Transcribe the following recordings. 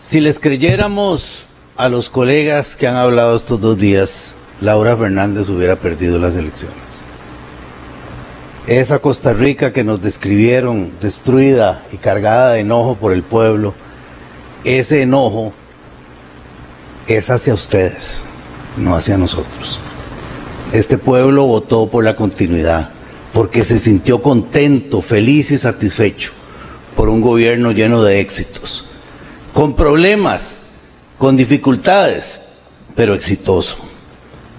Si les creyéramos a los colegas que han hablado estos 2 días, Laura Fernández hubiera perdido las elecciones. Esa Costa Rica que nos describieron, destruida y cargada de enojo por el pueblo, ese enojo es hacia ustedes, no hacia nosotros. Este pueblo votó por la continuidad, porque se sintió contento, feliz y satisfecho por un gobierno lleno de éxitos, con problemas, con dificultades, pero exitoso.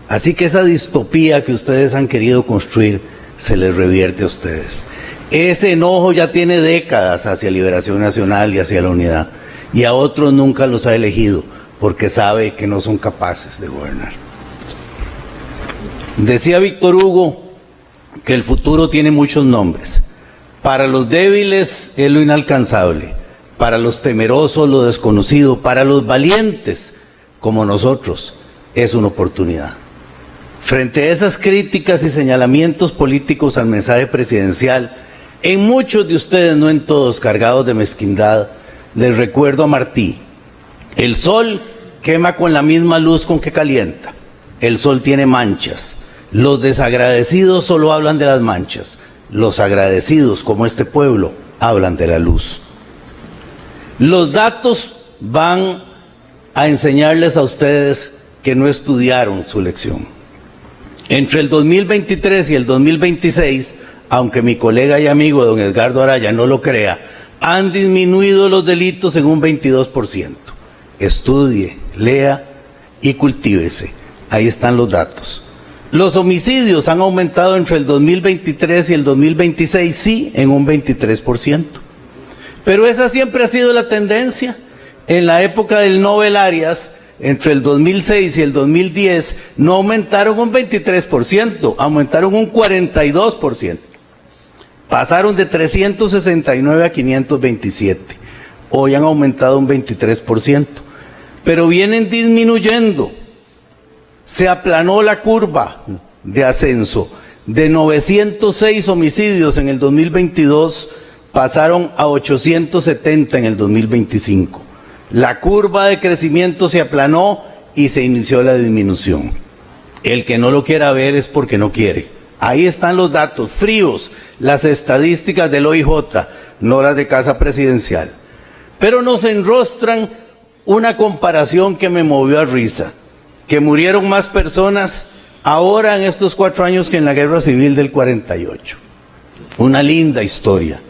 Así que esa distopía que ustedes han querido construir se les revierte a ustedes. Ese enojo ya tiene décadas hacia Liberación Nacional y hacia la unidad, y a otros nunca los ha elegido porque sabe que no son capaces de gobernar. Decía Víctor Hugo que el futuro tiene muchos nombres. Para los débiles es lo inalcanzable, para los temerosos lo desconocido, para los valientes como nosotros es una oportunidad. Frente a esas críticas y señalamientos políticos al mensaje presidencial, en muchos de ustedes, no en todos, cargados de mezquindad, les recuerdo a Martí: el sol quema con la misma luz con que calienta, el sol tiene manchas, los desagradecidos solo hablan de las manchas, los agradecidos, como este pueblo, hablan de la luz. Los datos van a enseñarles a ustedes que no estudiaron su lección. Entre el 2023 y el 2026, aunque mi colega y amigo don Edgardo Araya no lo crea, han disminuido los delitos en un 22%. Estudie, lea y cultívese. Ahí están los datos. Los homicidios han aumentado entre el 2023 y el 2026, sí, en un 23%. Pero esa siempre ha sido la tendencia. En la época del Nobel Arias, entre el 2006 y el 2010, no aumentaron un 23%, aumentaron un 42%. Pasaron de 369 a 527. Hoy han aumentado un 23%. Pero vienen disminuyendo. Se aplanó la curva de ascenso. De 906 homicidios en el 2022, pasaron a 870 en el 2025. La curva de crecimiento se aplanó y se inició la disminución. El que no lo quiera ver es porque no quiere. Ahí están los datos fríos, las estadísticas del OIJ, no las de Casa Presidencial. Pero nos enrostran una comparación que me movió a risa, que murieron más personas ahora en estos 4 años que en la Guerra Civil del 48. Una linda historia.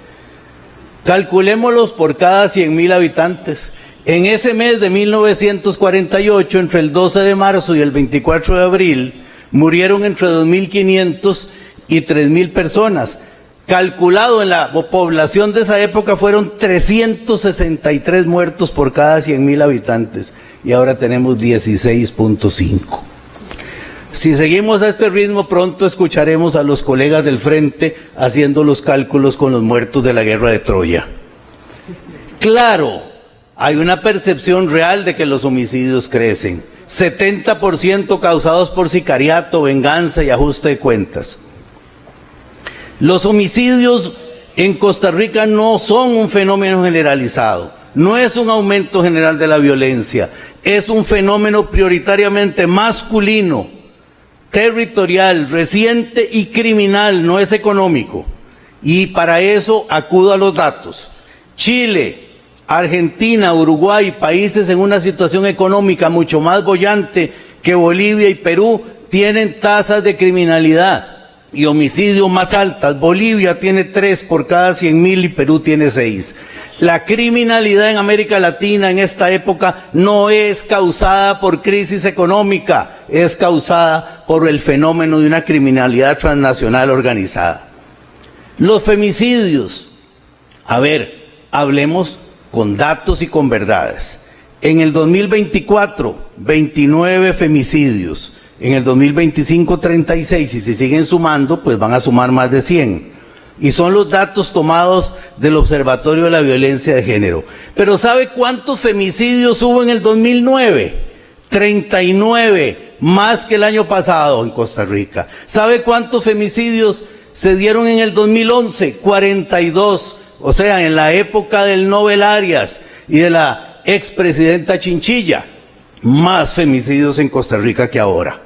Calculémoslos por cada 100,000 habitantes. En ese mes de 1948, entre el 12 de marzo y el 24 de abril, murieron entre 2.500 y 3.000 personas. Calculado en la población de esa época fueron 363 muertos por cada 100,000 habitantes. Y ahora tenemos 16.5. Si seguimos a este ritmo, pronto escucharemos a los colegas del frente haciendo los cálculos con los muertos de la guerra de Troya. Claro, hay una percepción real de que los homicidios crecen. 70% causados por sicariato, venganza y ajuste de cuentas. Los homicidios en Costa Rica no son un fenómeno generalizado. No es un aumento general de la violencia. Es un fenómeno prioritariamente masculino, territorial, reciente y criminal, no es económico. Y para eso acudo a los datos. Chile, Argentina, Uruguay, países en una situación económica mucho más boyante que Bolivia y Perú, tienen tasas de criminalidad y homicidio más altas. Bolivia tiene 3 por cada 100,000 y Perú tiene 6. La criminalidad en América Latina en esta época no es causada por crisis económica, es causada por el fenómeno de una criminalidad transnacional organizada. Los femicidios, a ver, hablemos con datos y con verdades. En el 2024, 29 femicidios. En el 2025, 36. Y si siguen sumando, pues van a sumar más de 100. Y son los datos tomados del Observatorio de la Violencia de Género. Pero ¿sabe cuántos femicidios hubo en el 2009? 39, más que el año pasado en Costa Rica. ¿Sabe cuántos femicidios se dieron en el 2011? 42. O sea, en la época del Nobel Arias y de la expresidenta Chinchilla, más femicidios en Costa Rica que ahora.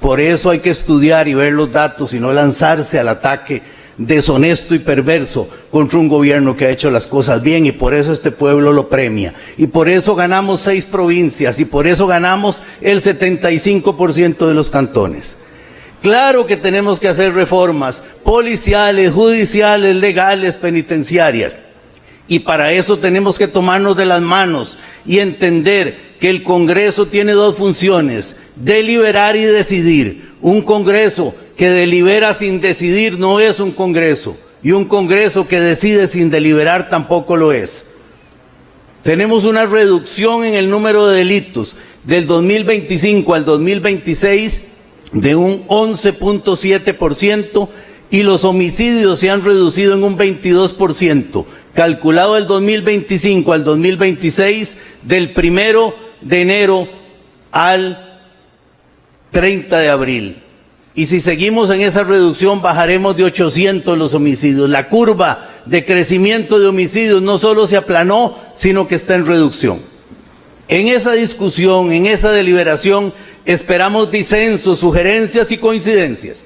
Por eso hay que estudiar y ver los datos y no lanzarse al ataque deshonesto y perverso contra un gobierno que ha hecho las cosas bien, y por eso este pueblo lo premia. Y por eso ganamos 6 provincias y por eso ganamos el 75% de los cantones. Claro que tenemos que hacer reformas policiales, judiciales, legales, penitenciarias. Y para eso tenemos que tomarnos de las manos y entender que el Congreso tiene 2 funciones: deliberar y decidir. Un Congreso que delibera sin decidir no es un Congreso, y un Congreso que decide sin deliberar tampoco lo es. Tenemos una reducción en el número de delitos del 2025 al 2026 de un 11.7%, y los homicidios se han reducido en un 22%, calculado del 2025 al 2026, del 1 de enero al 30 de abril. Y si seguimos en esa reducción, bajaremos de 800 los homicidios. La curva de crecimiento de homicidios no solo se aplanó, sino que está en reducción. En esa discusión, en esa deliberación, esperamos disensos, sugerencias y coincidencias.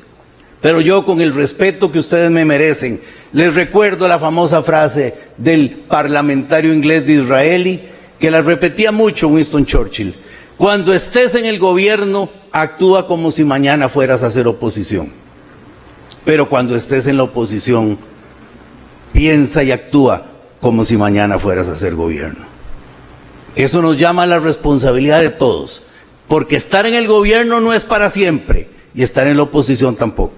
Pero yo, con el respeto que ustedes me merecen, les recuerdo la famosa frase del parlamentario inglés Disraeli, que la repetía mucho Winston Churchill: cuando estés en el gobierno, actúa como si mañana fueras a hacer oposición. Pero cuando estés en la oposición, piensa y actúa como si mañana fueras a hacer gobierno. Eso nos llama a la responsabilidad de todos, porque estar en el gobierno no es para siempre, y estar en la oposición tampoco.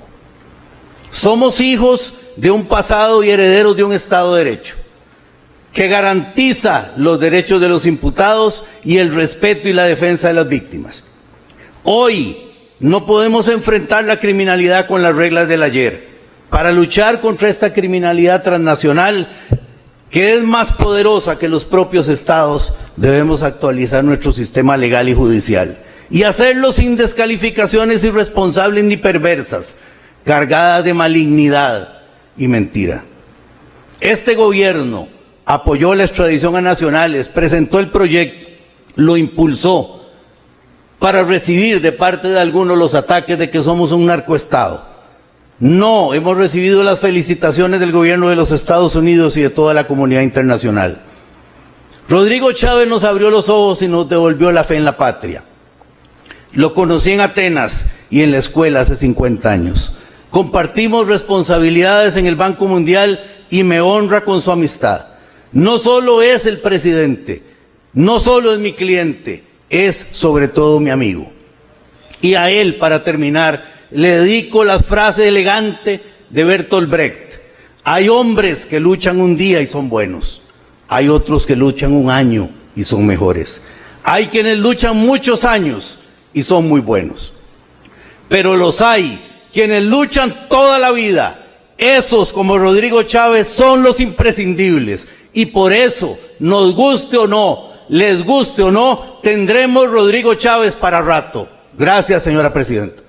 Somos hijos de un pasado y herederos de un Estado de Derecho, que garantiza los derechos de los imputados y el respeto y la defensa de las víctimas. Hoy no podemos enfrentar la criminalidad con las reglas del ayer. Para luchar contra esta criminalidad transnacional, que es más poderosa que los propios estados, debemos actualizar nuestro sistema legal y judicial, y hacerlo sin descalificaciones irresponsables ni perversas, cargadas de malignidad y mentira. Este gobierno apoyó la extradición a nacionales, presentó el proyecto, lo impulsó, para recibir de parte de algunos los ataques de que somos un narcoestado. No, hemos recibido las felicitaciones del gobierno de los Estados Unidos y de toda la comunidad internacional. Rodrigo Chávez nos abrió los ojos y nos devolvió la fe en la patria. Lo conocí en Atenas y en la escuela hace 50 años. Compartimos responsabilidades en el Banco Mundial y me honra con su amistad. No solo es el presidente, no solo es mi cliente, es sobre todo mi amigo. Y a él, para terminar, le dedico la frase elegante de Bertolt Brecht: hay hombres que luchan un día y son buenos, hay otros que luchan un año y son mejores, hay quienes luchan muchos años y son muy buenos, pero los hay quienes luchan toda la vida. Esos, como Rodrigo Chávez, son los imprescindibles, y por eso, nos guste o no, les guste o no, tendremos Rodrigo Chávez para rato. Gracias, señora presidenta.